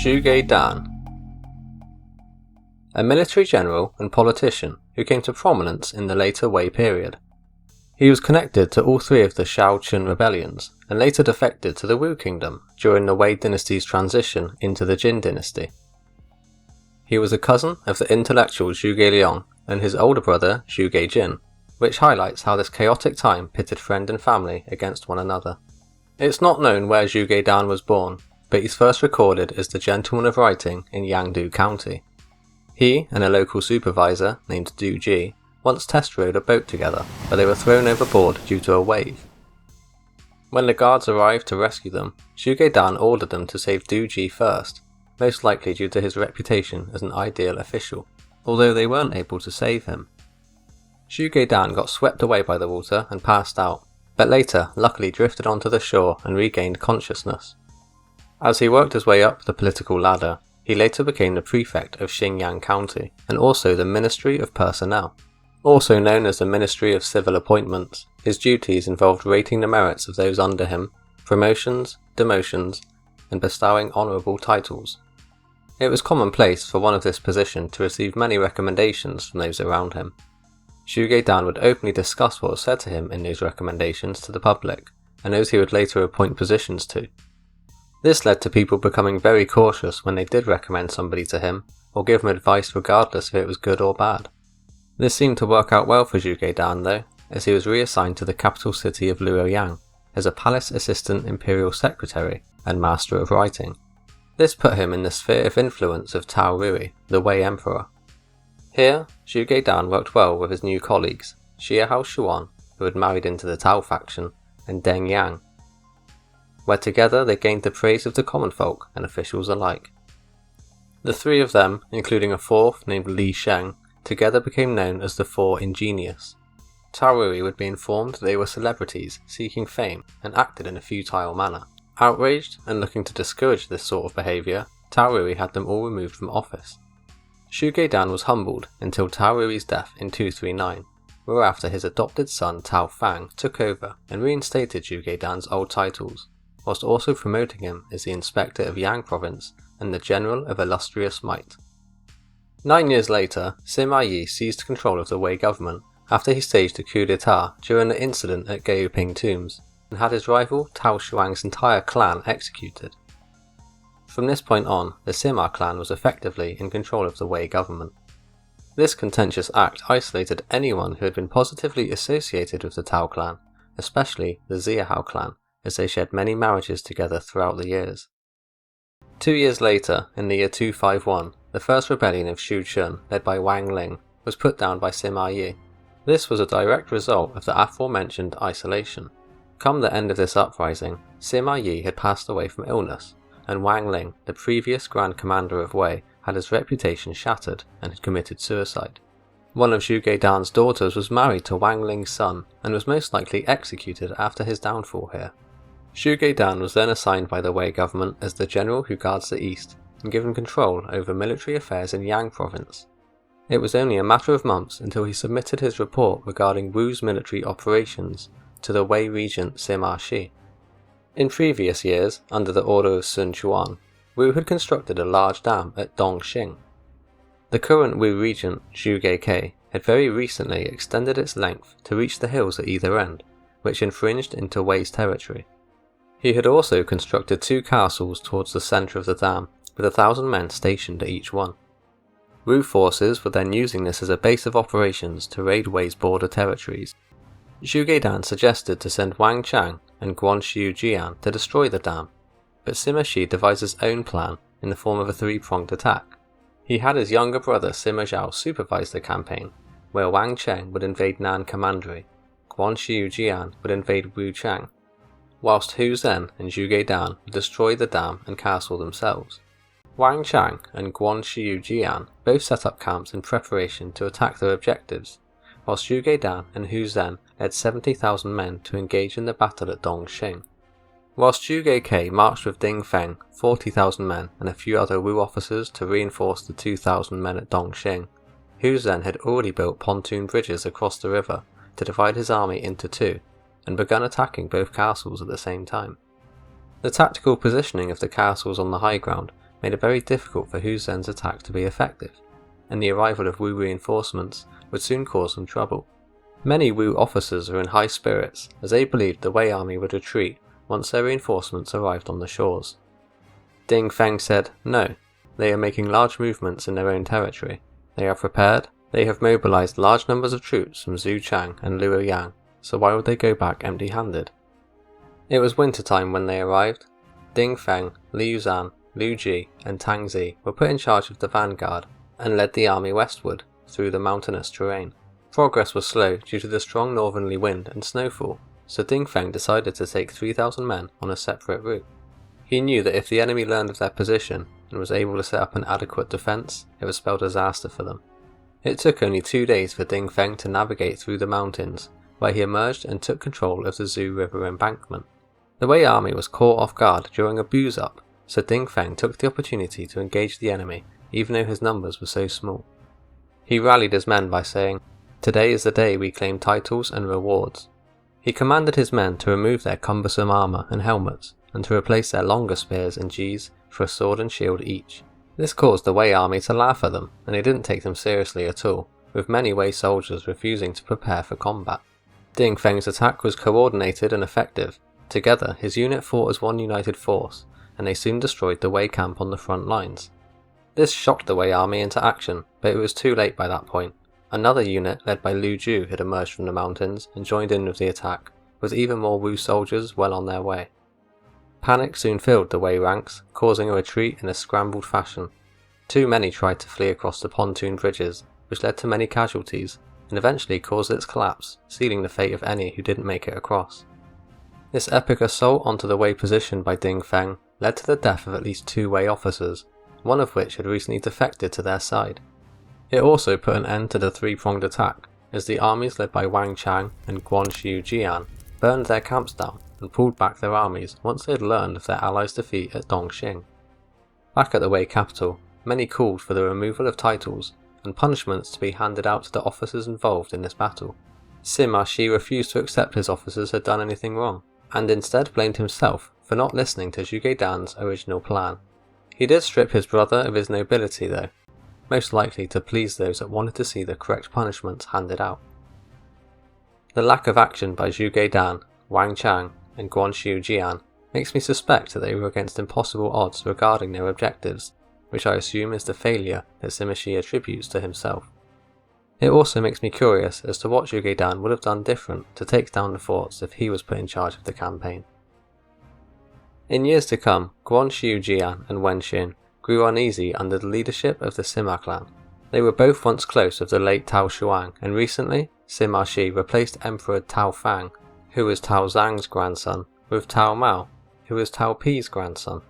Zhuge Dan, a military general and politician who came to prominence in the later Wei period. He was connected to all three of the Shao-Chun rebellions and later defected to the Wu kingdom during the Wei dynasty's transition into the Jin dynasty. He was a cousin of the intellectual Zhuge Liang and his older brother Zhuge Jin, which highlights how this chaotic time pitted friend and family against one another. It's not known where Zhuge Dan was born, but he's first recorded as the Gentleman of Writing in Yangdu County. He and a local supervisor named Du Ji once test rowed a boat together, but they were thrown overboard due to a wave. When the guards arrived to rescue them, Zhuge Dan ordered them to save Du Ji first, most likely due to his reputation as an ideal official, although they weren't able to save him. Zhuge Dan got swept away by the water and passed out, but later luckily drifted onto the shore and regained consciousness. As he worked his way up the political ladder, he later became the prefect of Xinyang County and also the Ministry of Personnel. Also known as the Ministry of Civil Appointments, his duties involved rating the merits of those under him, promotions, demotions, and bestowing honourable titles. It was commonplace for one of this position to receive many recommendations from those around him. Zhuge Dan would openly discuss what was said to him in those recommendations to the public, and those he would later appoint positions to. This led to people becoming very cautious when they did recommend somebody to him, or give him advice regardless if it was good or bad. This seemed to work out well for Zhuge Dan though, as he was reassigned to the capital city of Luoyang as a palace assistant imperial secretary and master of writing. This put him in the sphere of influence of Tao Rui, the Wei emperor. Here, Zhuge Dan worked well with his new colleagues, Xiahao Xuan, who had married into the Tao faction, and Deng Yang, where together they gained the praise of the common folk and officials alike. The three of them, including a fourth named Li Sheng, together became known as the Four Ingenious. Tao Rui would be informed that they were celebrities seeking fame and acted in a futile manner. Outraged and looking to discourage this sort of behaviour, Tao Rui had them all removed from office. Zhuge Dan was humbled until Tao Rui's death in 239, whereafter his adopted son Tao Fang took over and reinstated Zhuge Dan's old titles, whilst also promoting him as the Inspector of Yang Province and the General of Illustrious Might. 9 years later, Sima seized control of the Wei government after he staged a coup d'etat during the incident at Gaoping Tombs, and had his rival Tao Shuang's entire clan executed. From this point on, the Sima clan was effectively in control of the Wei government. This contentious act isolated anyone who had been positively associated with the Tao clan, especially the Ziyahao clan, as they shared many marriages together throughout the years. 2 years later, in the year 251, the first rebellion of Shu Chun, led by Xuanling, was put down by Sima Yi. This was a direct result of the aforementioned isolation. Come the end of this uprising, Sima Yi had passed away from illness, and Xuanling, the previous Grand Commander of Wei, had his reputation shattered and had committed suicide. One of Zhuge Dan's daughters was married to Xuanling's son and was most likely executed after his downfall here. Zhuge Dan was then assigned by the Wei government as the general who guards the east and given control over military affairs in Yang province. It was only a matter of months until he submitted his report regarding Wu's military operations to the Wei regent Sima Shi. In previous years, under the order of Sun Quan, Wu had constructed a large dam at Dongxing. The current Wu regent, Zhuge Ke, had very recently extended its length to reach the hills at either end, which infringed into Wei's territory. He had also constructed 2 castles towards the centre of the dam, with 1,000 men stationed at each one. Wu forces were then using this as a base of operations to raid Wei's border territories. Zhuge Dan suggested to send Wang Chang and Guan Jian to destroy the dam, but Sima Shi devised his own plan in the form of a 3-pronged attack. He had his younger brother Sima Zhao supervise the campaign, where Wang Cheng would invade Nan Commandery, Guan Jian would invade Wu Chang, whilst Hu Zhen and Zhuge Dan would destroy the dam and castle themselves. Wang Chang and Guan Jian both set up camps in preparation to attack their objectives, whilst Zhuge Dan and Hu Zhen led 70,000 men to engage in the battle at Dongxing. Whilst Zhuge Ke marched with Ding Feng, 40,000 men and a few other Wu officers to reinforce the 2,000 men at Dongxing, Hu Zhen had already built pontoon bridges across the river to divide his army into 2, and begun attacking both castles at the same time. The tactical positioning of the castles on the high ground made it very difficult for Hu Zhen's attack to be effective, and the arrival of Wu reinforcements would soon cause some trouble. Many Wu officers were in high spirits as they believed the Wei army would retreat once their reinforcements arrived on the shores. Ding Feng said, "No, they are making large movements in their own territory. They are prepared, they have mobilized large numbers of troops from Zhu Chang and Luoyang, so why would they go back empty-handed?" It was winter time when they arrived. Ding Feng, Liu Zan, Liu Ji and Tangzi were put in charge of the vanguard and led the army westward through the mountainous terrain. Progress was slow due to the strong northerly wind and snowfall, so Ding Feng decided to take 3,000 men on a separate route. He knew that if the enemy learned of their position and was able to set up an adequate defence, it would spell disaster for them. It took only 2 days for Ding Feng to navigate through the mountains, where he emerged and took control of the Zhu River embankment. The Wei army was caught off guard during a booze-up, so Ding Feng took the opportunity to engage the enemy even though his numbers were so small. He rallied his men by saying, "Today is the day we claim titles and rewards." He commanded his men to remove their cumbersome armour and helmets, and to replace their longer spears and jis for a sword and shield each. This caused the Wei army to laugh at them, and they didn't take them seriously at all, with many Wei soldiers refusing to prepare for combat. Ding Feng's attack was coordinated and effective. Together, his unit fought as one united force, and they soon destroyed the Wei camp on the front lines. This shocked the Wei army into action, but it was too late by that point. Another unit led by Liu Zhu had emerged from the mountains and joined in with the attack, with even more Wu soldiers well on their way. Panic soon filled the Wei ranks, causing a retreat in a scrambled fashion. Too many tried to flee across the pontoon bridges, which led to many casualties, and eventually caused its collapse, sealing the fate of any who didn't make it across. This epic assault onto the Wei position by Ding Feng led to the death of at least 2 Wei officers, one of which had recently defected to their side. It also put an end to the 3-pronged attack, as the armies led by Wang Chang and Guan Jian burned their camps down and pulled back their armies once they had learned of their allies' defeat at Dongxing. Back at the Wei capital, many called for the removal of titles and punishments to be handed out to the officers involved in this battle. Sima refused to accept his officers had done anything wrong, and instead blamed himself for not listening to Zhuge Dan's original plan. He did strip his brother of his nobility though, most likely to please those that wanted to see the correct punishments handed out. The lack of action by Zhuge Dan, Wang Chang and Guan Jian makes me suspect that they were against impossible odds regarding their objectives, which I assume is the failure that Sima attributes to himself. It also makes me curious as to what Zhuge Dan would have done different to take down the forts if he was put in charge of the campaign. In years to come, Guan Jian and Wen Xin grew uneasy under the leadership of the Sima clan. They were both once close of the late Tao Xuanling, and recently, Sima replaced Emperor Tao Fang, who was Tao Zhang's grandson, with Tao Mao, who was Tao Pi's grandson.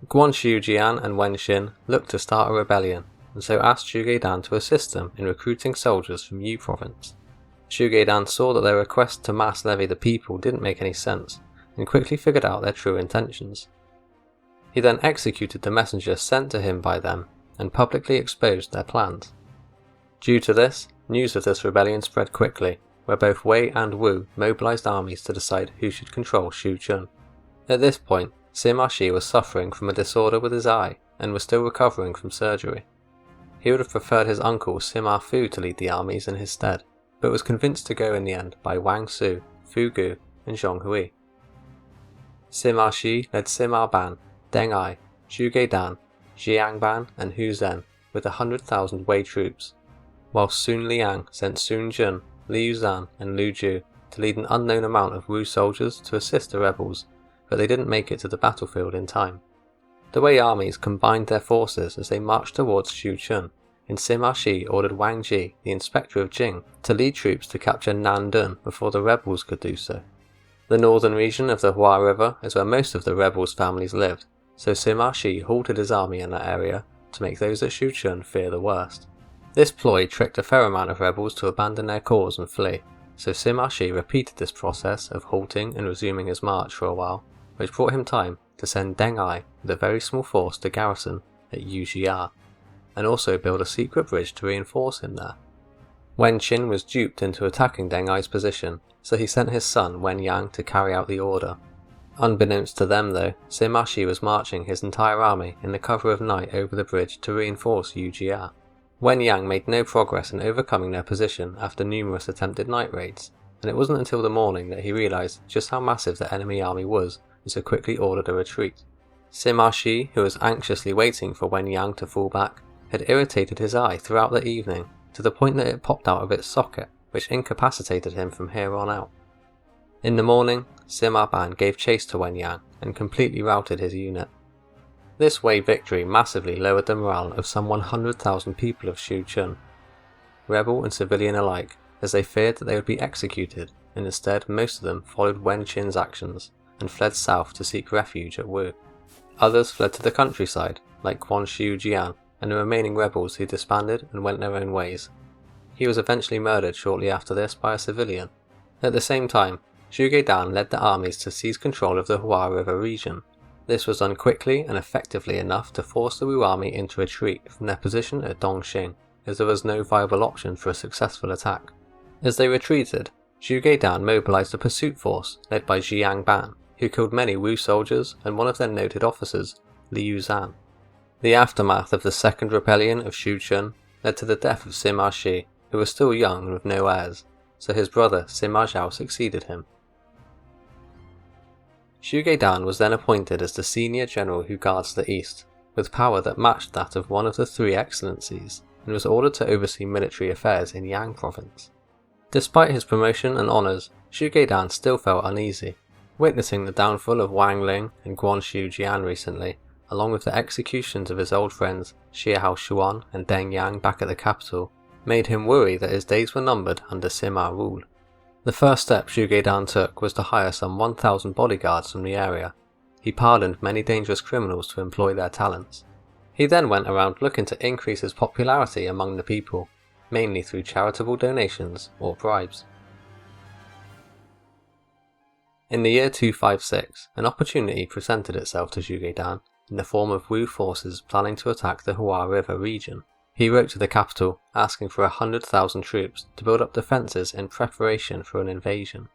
Guan Jian and Wen Xin looked to start a rebellion, and so asked Zhuge Dan to assist them in recruiting soldiers from Yu province. Zhuge Dan saw that their request to mass levy the people didn't make any sense, and quickly figured out their true intentions. He then executed the messenger sent to him by them, and publicly exposed their plans. Due to this, news of this rebellion spread quickly, where both Wei and Wu mobilized armies to decide who should control Shu Chun. At this point, Sima was suffering from a disorder with his eye, and was still recovering from surgery. He would have preferred his uncle Sima Fu to lead the armies in his stead, but was convinced to go in the end by Wang Su, Fu Gu, and Zhong Hui. Sima led Sima Ban, Deng Ai, Zhuge Dan, Jiang Ban, and Hu Zhen with 100,000 Wei troops, while Sun Liang sent Sun Jun, Liu Zan, and Liu Zhu to lead an unknown amount of Wu soldiers to assist the rebels, but they didn't make it to the battlefield in time. The Wei armies combined their forces as they marched towards Shu Chun, and Sima ordered Wang Ji, the inspector of Jing, to lead troops to capture Nandun before the rebels could do so. The northern region of the Hua River is where most of the rebels' families lived, so Sima halted his army in that area to make those at Shu Chun fear the worst. This ploy tricked a fair amount of rebels to abandon their cause and flee, so Sima repeated this process of halting and resuming his march for a while, which brought him time to send Deng Ai with a very small force to garrison at Yujia, and also build a secret bridge to reinforce him there. Wen Qin was duped into attacking Deng Ai's position, so he sent his son Wen Yang to carry out the order. Unbeknownst to them though, Sima was marching his entire army in the cover of night over the bridge to reinforce Yujia. Wen Yang made no progress in overcoming their position after numerous attempted night raids, and it wasn't until the morning that he realised just how massive the enemy army was and so quickly ordered a retreat. Sima, who was anxiously waiting for Wen Yang to fall back, had irritated his eye throughout the evening to the point that it popped out of its socket, which incapacitated him from here on out. In the morning, Sima Ban gave chase to Wen Yang and completely routed his unit. This Wei victory massively lowered the morale of some 100,000 people of Shu Chun, rebel and civilian alike, as they feared that they would be executed, and instead most of them followed Wen Qin's actions and fled south to seek refuge at Wu. Others fled to the countryside, like Quan Shu Jian, and the remaining rebels who disbanded and went their own ways. He was eventually murdered shortly after this by a civilian. At the same time, Zhuge Dan led the armies to seize control of the Hua River region. This was done quickly and effectively enough to force the Wu army into retreat from their position at Dongxing, as there was no viable option for a successful attack. As they retreated, Zhuge Dan mobilized a pursuit force led by Jiang Ban, who killed many Wu soldiers and one of their noted officers, Liu Zan. The aftermath of the second rebellion of Shu Chun led to the death of Sima, who was still young and with no heirs, so his brother Sima Zhao succeeded him. Zhuge Dan was then appointed as the senior general who guards the east, with power that matched that of one of the three excellencies, and was ordered to oversee military affairs in Yang province. Despite his promotion and honours, Zhuge Dan still felt uneasy. Witnessing the downfall of Xuanling and Guangxu Jian recently, along with the executions of his old friends Xiahao Xuan and Deng Yang back at the capital, made him worry that his days were numbered under Sima rule. The first step Zhuge Dan took was to hire some 1,000 bodyguards from the area. He pardoned many dangerous criminals to employ their talents. He then went around looking to increase his popularity among the people, mainly through charitable donations or bribes. In the year 256, an opportunity presented itself to Zhuge Dan in the form of Wu forces planning to attack the Hua River region. He wrote to the capital, asking for 100,000 troops to build up defences in preparation for an invasion.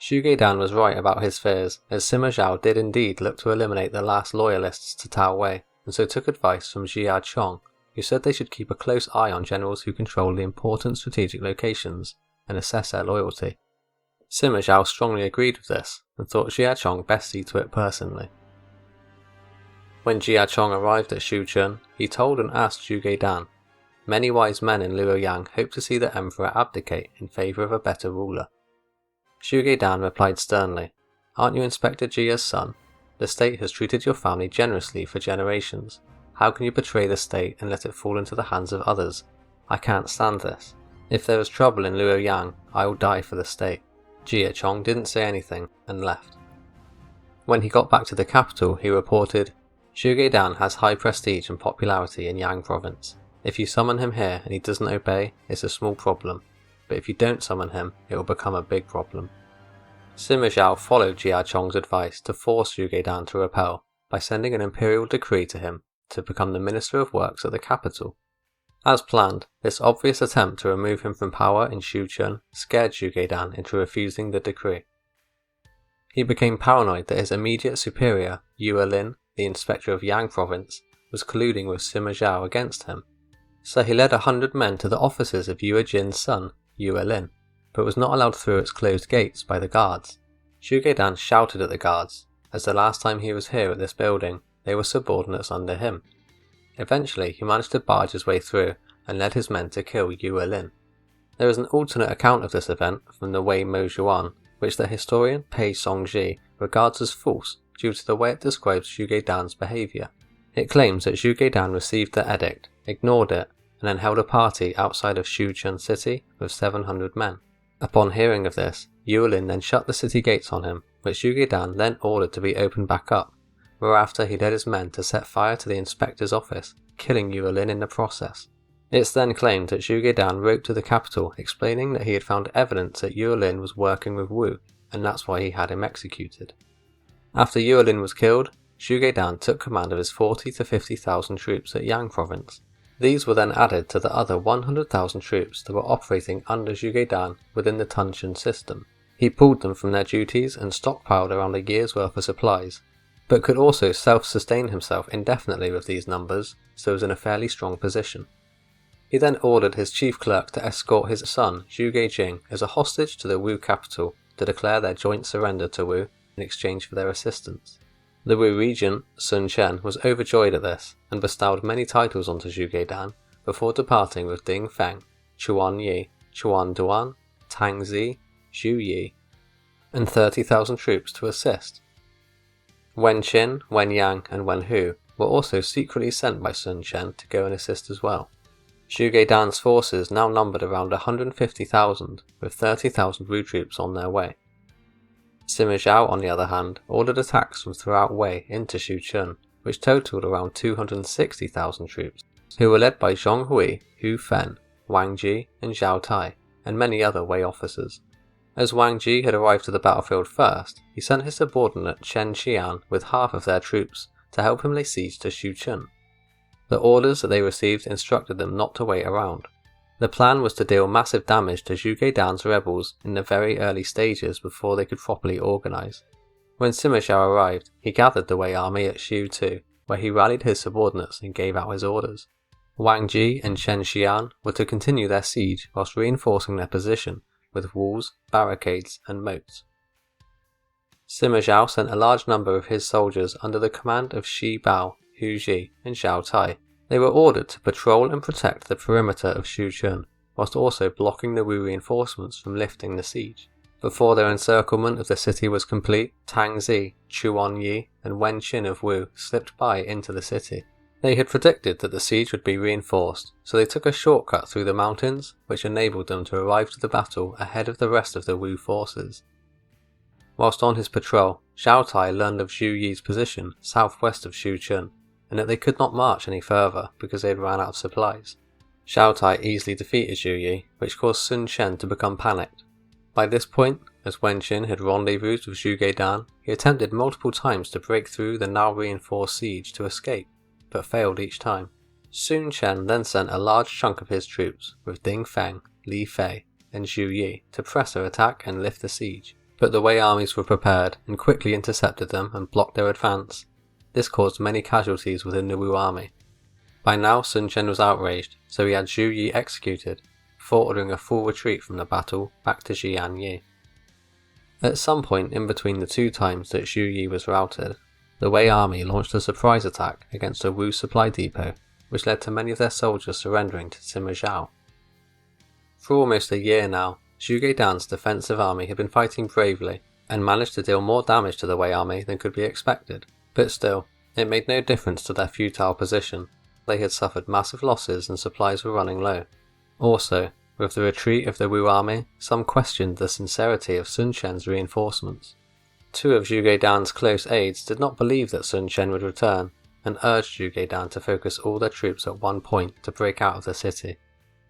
Zhuge Dan was right about his fears, as Sima Zhao did indeed look to eliminate the last loyalists to Tao Wei, and so took advice from Jia Chong, who said they should keep a close eye on generals who control the important strategic locations and assess their loyalty. Sima Zhao strongly agreed with this, and thought Jia Chong best see to it personally. When Jia Chong arrived at Shu Chun, he told and asked Zhuge Dan, "Many wise men in Luoyang hope to see the emperor abdicate in favour of a better ruler." Zhuge Dan replied sternly, "Aren't you Inspector Jia's son? The state has treated your family generously for generations. How can you betray the state and let it fall into the hands of others? I can't stand this. If there is trouble in Luoyang, I will die for the state." Jia Chong didn't say anything and left. When he got back to the capital, he reported, "Zhuge Dan has high prestige and popularity in Yang province. If you summon him here and he doesn't obey, it's a small problem, but if you don't summon him, it will become a big problem." Sima Zhao followed Jia Chong's advice to force Zhuge Dan to repel by sending an imperial decree to him to become the Minister of Works at the capital. As planned, this obvious attempt to remove him from power in Shu Chun scared Zhuge Dan into refusing the decree. He became paranoid that his immediate superior, Yue Lin, the inspector of Yang province, was colluding with Sima Zhao against him. So he led 100 men to the offices of Yue Jin's son, Yue Lin, but was not allowed through its closed gates by the guards. Zhuge Dan shouted at the guards, as the last time he was here at this building, they were subordinates under him. Eventually, he managed to barge his way through and led his men to kill Yue Lin. There is an alternate account of this event from the Wei Mo Zhuan, which the historian Pei Songzhi regards as false due to the way it describes Zhuge Dan's behaviour. It claims that Zhuge Dan received the edict, ignored it, and then held a party outside of Shu Chun city with 700 men. Upon hearing of this, Yue Lin then shut the city gates on him, which Zhuge Dan then ordered to be opened back up, whereafter he led his men to set fire to the inspector's office, killing Yue Lin in the process. It's then claimed that Zhuge Dan wrote to the capital explaining that he had found evidence that Yue Lin was working with Wu, and that's why he had him executed. After Yue Lin was killed, Zhuge Dan took command of his 40 to 50,000 troops at Yang province. These were then added to the other 100,000 troops that were operating under Zhuge Dan within the Tongjian system. He pulled them from their duties and stockpiled around a year's worth of supplies, but could also self-sustain himself indefinitely with these numbers, so was in a fairly strong position. He then ordered his chief clerk to escort his son Zhuge Dan as a hostage to the Wu capital to declare their joint surrender to Wu in exchange for their assistance. The Wu regent, Chen, was overjoyed at this and bestowed many titles onto Zhuge Dan before departing with Ding Fang, Xuanling, Duan, Tongjian, Xu and 30,000 troops to assist. Wen Qin, Wen Yang and Wen Hu were also secretly sent by Sun Chen to go and assist as well. Zhuge Dan's forces now numbered around 150,000, with 30,000 Wu troops on their way. Sima, on the other hand, ordered attacks from throughout Wei into Shuchun, which totaled around 260,000 troops, who were led by Zhonghui, Hu Fen, Wang Ji and Zhao Tai, and many other Wei officers. As Wang Ji had arrived at the battlefield first, he sent his subordinate Chen Qian with half of their troops to help him lay siege to Shuchun. The orders that they received instructed them not to wait around. The plan was to deal massive damage to Zhuge Dan's rebels in the very early stages before they could properly organise. When Sima arrived, he gathered the Wei army at Shiyu too, where he rallied his subordinates and gave out his orders. Wang Ji and Chen Qian were to continue their siege whilst reinforcing their position with walls, barricades and moats. Sima sent a large number of his soldiers under the command of Shi Bao, Hu Ji and Zhao Tai. They were ordered to patrol and protect the perimeter of Shuchun, whilst also blocking the Wu reinforcements from lifting the siege. Before their encirclement of the city was complete, Tongzi, Xuanling and Wen Qin of Wu slipped by into the city. They had predicted that the siege would be reinforced, so they took a shortcut through the mountains, which enabled them to arrive to the battle ahead of the rest of the Wu forces. Whilst on his patrol, Zhao Tai learned of Zhu Yi's position southwest of Shuchun, and that they could not march any further because they had run out of supplies. Zhao Tai easily defeated Zhu Yi, which caused Sun Chen to become panicked. By this point, as Wen Qin had rendezvoused with Zhuge Dan, he attempted multiple times to break through the now reinforced siege to escape, but failed each time. Sun Chen then sent a large chunk of his troops, with Ding Feng, Li Fei, and Zhu Yi, to press their attack and lift the siege, but the Wei armies were prepared and quickly intercepted them and blocked their advance. This caused many casualties within the Wu army. By now Sun Chen was outraged, so he had Zhu Yi executed, before ordering a full retreat from the battle back to Jianyi. At some point in between the two times that Zhu Yi was routed, the Wei army launched a surprise attack against a Wu supply depot, which led to many of their soldiers surrendering to Sima Zhao. For almost a year now, Zhuge Dan's defensive army had been fighting bravely, and managed to deal more damage to the Wei army than could be expected. But still, it made no difference to their futile position. They had suffered massive losses and supplies were running low. Also, with the retreat of the Wu army, some questioned the sincerity of Sun Chen's reinforcements. Two of Zhuge Dan's close aides did not believe that Sun Chen would return, and urged Zhuge Dan to focus all their troops at one point to break out of the city.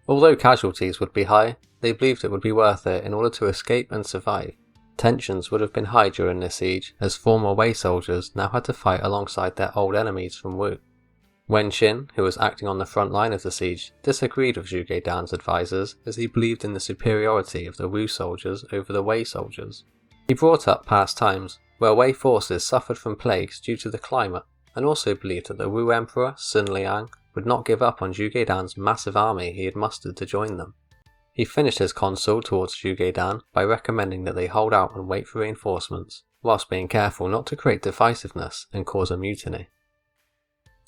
Although casualties would be high, they believed it would be worth it in order to escape and survive. Tensions would have been high during this siege, as former Wei soldiers now had to fight alongside their old enemies from Wu. Wen Qin, who was acting on the front line of the siege, disagreed with Zhuge Dan's advisors as he believed in the superiority of the Wu soldiers over the Wei soldiers. He brought up past times, where Wei forces suffered from plagues due to the climate, and also believed that the Wu Emperor, Sun Liang, would not give up on Zhuge Dan's massive army he had mustered to join them. He finished his counsel towards Zhuge Dan by recommending that they hold out and wait for reinforcements, whilst being careful not to create divisiveness and cause a mutiny.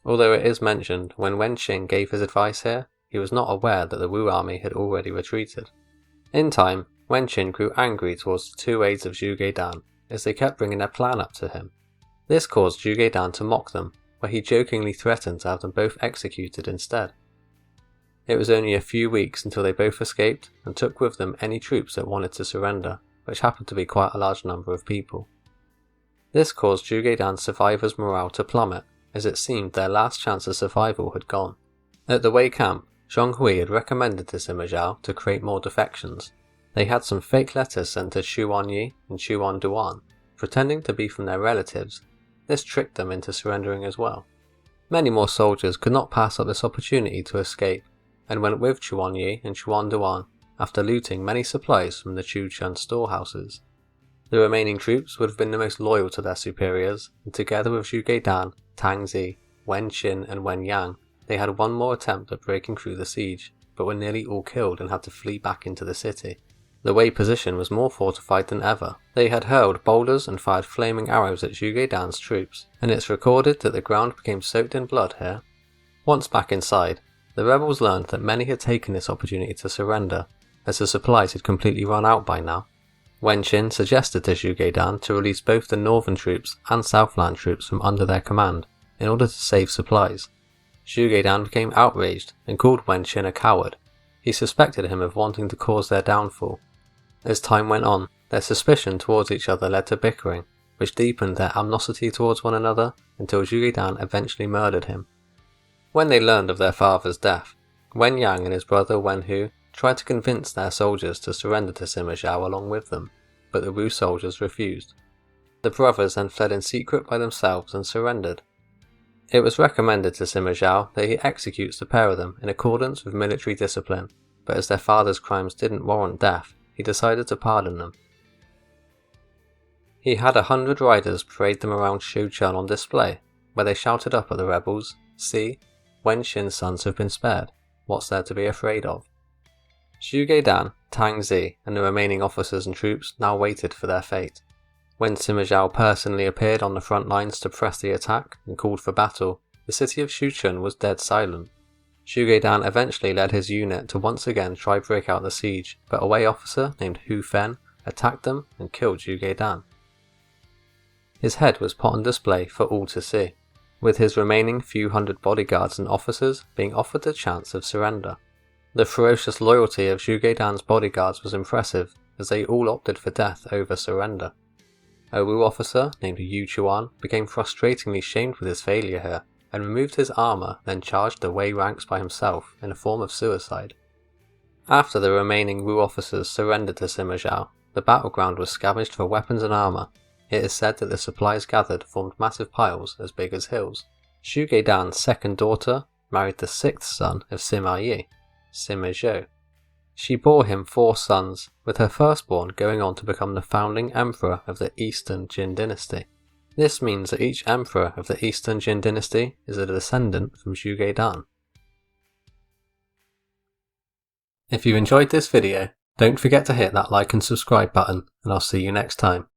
Although it is mentioned when Wen Qin gave his advice here, he was not aware that the Wu army had already retreated. In time, Wen Qin grew angry towards the two aides of Zhuge Dan, as they kept bringing their plan up to him. This caused Zhuge Dan to mock them, where he jokingly threatened to have them both executed instead. It was only a few weeks until they both escaped and took with them any troops that wanted to surrender, which happened to be quite a large number of people. This caused Zhuge Dan's survivors' morale to plummet, as it seemed their last chance of survival had gone. At the Wei camp, Zhonghui had recommended to Sima Zhao to create more defections. They had some fake letters sent to Xuanling and Duan, pretending to be from their relatives. This tricked them into surrendering as well. Many more soldiers could not pass up this opportunity to escape, and went with Xuanling and Duan, after looting many supplies from the Chuchun storehouses. The remaining troops would have been the most loyal to their superiors, and together with Zhuge Dan, Tangzi, Wen Qin and Wen Yang, they had one more attempt at breaking through the siege, but were nearly all killed and had to flee back into the city. The Wei position was more fortified than ever. They had hurled boulders and fired flaming arrows at Zhuge Dan's troops, and it's recorded that the ground became soaked in blood here. Once back inside, the rebels learned that many had taken this opportunity to surrender, as the supplies had completely run out by now. Wen Qin suggested to Zhuge Dan to release both the northern troops and southland troops from under their command, in order to save supplies. Zhuge Dan became outraged and called Wen Qin a coward. He suspected him of wanting to cause their downfall. As time went on, their suspicion towards each other led to bickering, which deepened their animosity towards one another until Zhuge Dan eventually murdered him. When they learned of their father's death, Wen Yang and his brother Wen Hu tried to convince their soldiers to surrender to Sima Zhao along with them, but the Wu soldiers refused. The brothers then fled in secret by themselves and surrendered. It was recommended to Sima Zhao that he executes the pair of them in accordance with military discipline, but as their father's crimes didn't warrant death, he decided to pardon them. He had 100 riders parade them around Shuchun on display, where they shouted up at the rebels, "See, Wen Qin's sons have been spared. What's there to be afraid of?" Zhuge Dan, Tangzi, and the remaining officers and troops now waited for their fate. When Sima Zhao personally appeared on the front lines to press the attack and called for battle, the city of Shuchun was dead silent. Zhuge Dan eventually led his unit to once again try break out the siege, but a Wei officer named Hu Fen attacked them and killed Zhuge Dan. His head was put on display for all to see, with his remaining few hundred bodyguards and officers being offered the chance of surrender. The ferocious loyalty of Zhuge Dan's bodyguards was impressive, as they all opted for death over surrender. A Wu officer named Yu Chuan became frustratingly shamed with his failure here, and removed his armour, then charged the Wei ranks by himself in a form of suicide. After the remaining Wu officers surrendered to Sima Zhao, the battleground was scavenged for weapons and armour. It is said that the supplies gathered formed massive piles as big as hills. Zhuge Dan's second daughter married the sixth son of Sima Yi, Sima Zhou. She bore him 4 sons, with her firstborn going on to become the founding emperor of the Eastern Jin dynasty. This means that each emperor of the Eastern Jin dynasty is a descendant from Zhuge Dan. If you enjoyed this video, don't forget to hit that like and subscribe button, and I'll see you next time.